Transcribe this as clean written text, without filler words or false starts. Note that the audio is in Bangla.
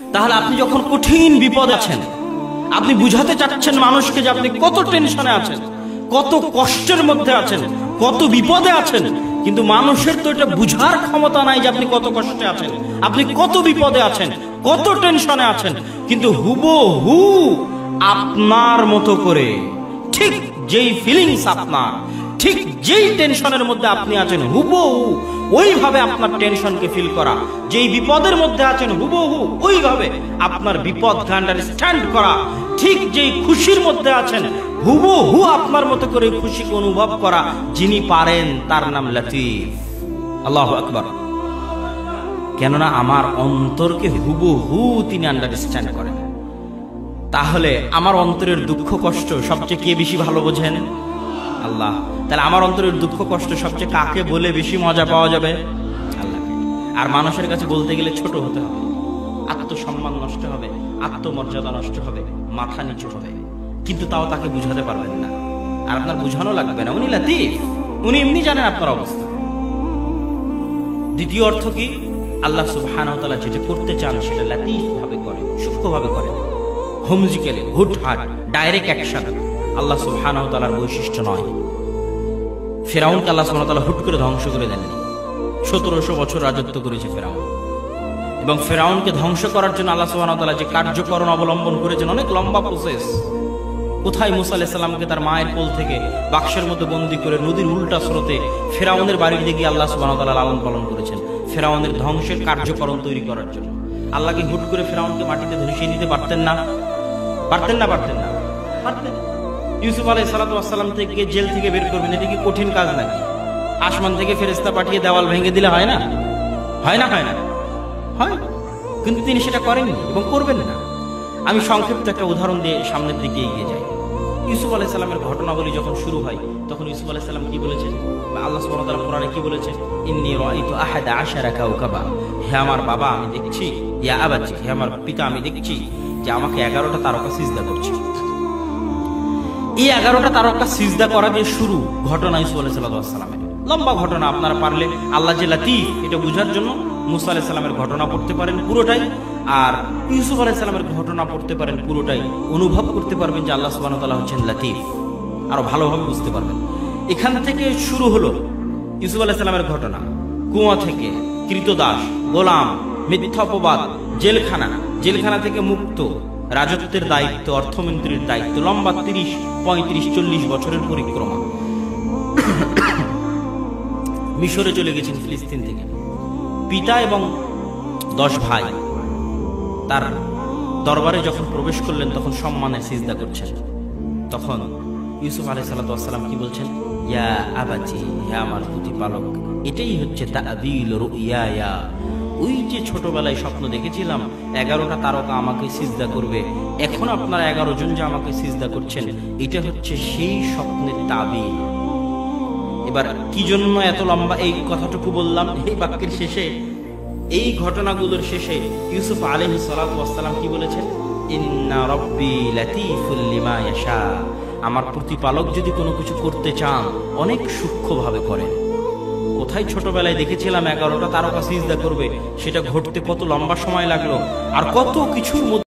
তাহলে আপনি যখন কঠিন বিপদে আছেন, আপনি বুঝাতে চাচ্ছেন মানুষকে যে আপনি কত টেনশনে আছেন, কত কষ্টের মধ্যে আছেন, কত বিপদে আছেন, কিন্তু মানুষের তো এটা বুঝার ক্ষমতা নাই যে আপনি কত কষ্টে আছেন, আপনি কত বিপদে আছেন, কত টেনশনে আছেন। কিন্তু হুবহু আপনার মতো করে, ঠিক যেই ফিলিংস আপনার, ঠিক যেই টেনশনের মধ্যে আপনি আছেন, হুবহু ওইভাবে আপনার টেনশনকে ফিল করা, যেই বিপদের মধ্যে আছেন হুবহু ওইভাবে আপনার বিপদকে আন্ডারস্ট্যান্ড করা, ঠিক যেই খুশির মধ্যে আছেন হুবহু আপনার মতো করে খুশিকে অনুভব করা, যিনি পারেন তার নাম লতিফ। আল্লাহু আকবার। কেননা আমার অন্তরকে হুবহু তিনি আন্ডারস্ট্যান্ড করেন। তাহলে আমার অন্তরের দুঃখ কষ্ট সবচেয়ে কে বেশি ভালো বোঝেন? আল্লাহ। তাহলে আমার অন্তরের দুঃখ কষ্ট সবচেয়ে কাকে বলে বেশি মজা পাওয়া যাবে? আল্লাহকে। আর মানুষের কাছে বলতে গেলে ছোট হতে হবে, আত্মসম্মান নষ্ট হবে, আত্মমর্যাদা নষ্ট হবে, মাথা নিচু হবে, কিন্তু তাও তাকে বুঝাতে পারবেন না। আর আপনার বুঝানো লাগবে না, উনি লতিফ, উনি এমনি জানেন আপনার অবস্থা। দ্বিতীয় অর্থ কি? আল্লাহ সুবহানাহু ওয়া তাআলা যেটা করতে চান সেটা লতিফ ভাবে করেন, সূক্ষ্মভাবে করেন, হোমজিক্যালি, হুটহাট, ডাইরেক্ট অ্যাকশন আল্লাহ সুবহানাহু ওয়া তাআলার বৈশিষ্ট্য নয়। ফিরআউনকে আল্লাহ সুবহানাহু ওয়া তাআলা হুট করে ধ্বংস করে দেননি। 1700 বছর রাজত্ব করেছে ফিরআউন, এবং ফিরআউনকে ধ্বংস করার জন্য আল্লাহ সুবহানাহু ওয়া তাআলা যে কার্যকরণ অবলম্বন করেছেন, অনেক লম্বা প্রসেস। কোথায় মুসা আলাইহিস সালামকে তার মায়ের কোল থেকে বাক্সের মধ্যে বন্দী করে নদীর উল্টা স্রোতে ফিরআউনের বাড়ির দিকে আল্লাহ সুবহানাহু ওয়া তাআলা লালন পালন করেছেন ফিরআউনের ধ্বংসের কার্যকরণ তৈরি করার জন্য। আল্লাহকে হুট করে ফিরআউনকে মাটিতে ধসিয়ে দিতে পারতেন না? পারতেন না? পারতেন না? পারতেন। ইউসুফ আলাইহিস সালাম থেকে জেল থেকে বের করবেন, এটা কি কঠিন কাজ নাকি? আসমান থেকে ফেরেশতা পাঠিয়ে দেওয়াল ভেঙে দিলে হয় না? হয় না? হয় না? হয়। কিন্তু তিনি সেটা করেননি এবং করবেন না। আমি সংক্ষিপ্ত একটা উদাহরণ দিয়ে সামনের দিকে এগিয়ে যাই। ইউসুফ আলাইহিস সালামের ঘটনাবলী যখন শুরু হয়, তখন ইউসুফ আলাইহিস সালাম কি বলেছেন, বা আল্লাহ সুবহানাহু ওয়া তাআলা কোরআনে কি বলেছেন? ইন্নী রাআইতু আহাদা আশারা কাওকাবা, হে আমার বাবা আমি দেখছি, ইয়া আবাতি, হে আমার পিতা আমি দেখছি যে আমাকে 11টা তারকা সিজদা করছে। এই 11টা তারকা সিজদা করা দিয়ে শুরু ঘটনা ইউসুফ আলাইহিস সালামের। লম্বা ঘটনা, আপনারা পারলে আল্লাহ যে লতিফ এটা বোঝার জন্য মুসা আলাইহিস সালামের ঘটনা পড়তে পারেন পুরোটাই, আর ইউসুফ আলাইহিস সালামের ঘটনা পড়তে পারেন পুরোটাই, অনুভব করতে পারবেন যে আল্লাহ সুবহানাহু ওয়া তাআলা হচ্ছেন লতিফ, আরো ভালোভাবে বুঝতে পারবেন। এখান থেকে শুরু হলো ইউসুফ আলাইহিস সালামের ঘটনা। কুয়া থেকে কৃতদাস, গোলাম, মিথ্যা অপবাদ, জেলখানা, জেলখানা থেকে মুক্ত, রাজত্বের দায়িত্ব, অর্থমন্ত্রীর দায়িত্ব, লম্বা 30, 35, 40 বছরের পরিক্রমা। মিশরে চলে গেছেন ফিলিস্তিন থেকে। পিতা এবং 10 ভাই তার দরবারে যখন প্রবেশ করলেন তখন সম্মানের সিজদা করছেন। তখন ইউসুফ আলাইহিস সালাম কি বলছেন? ইয়া আবাতি, হে আমার প্রতিপালক, এটাই হচ্ছে তা'বীল রুইয়া, ওই যে ছোটবেলায় স্বপ্ন দেখেছিলাম 11টা তারকা আমাকে সিজদা করবে, এখন আপনারা 11 জন যে আমাকে সিজদা করছেন, এটা হচ্ছে সেই স্বপ্নের তাবিল। এবার কি জন্য এত লম্বা এই কথাটুকু বললাম? এই বাক্যের শেষে, এই ঘটনাগুলোর শেষে ইউসুফ আলাইহিস সালাম কি বলেছেন? ইন্না রাব্বি লাতীফুল লিমা ইয়াশা, আমার প্রতিপালক যদি কোনো কিছু করতে চান অনেক সূক্ষ্মভাবে করেন। কোথায় ছোটবেলায় দেখেছিলাম 11টা তারকা সিজদা করবে, সেটা ঘটতে কত লম্বা সময় লাগলো, আর কত কিছুর মধ্যে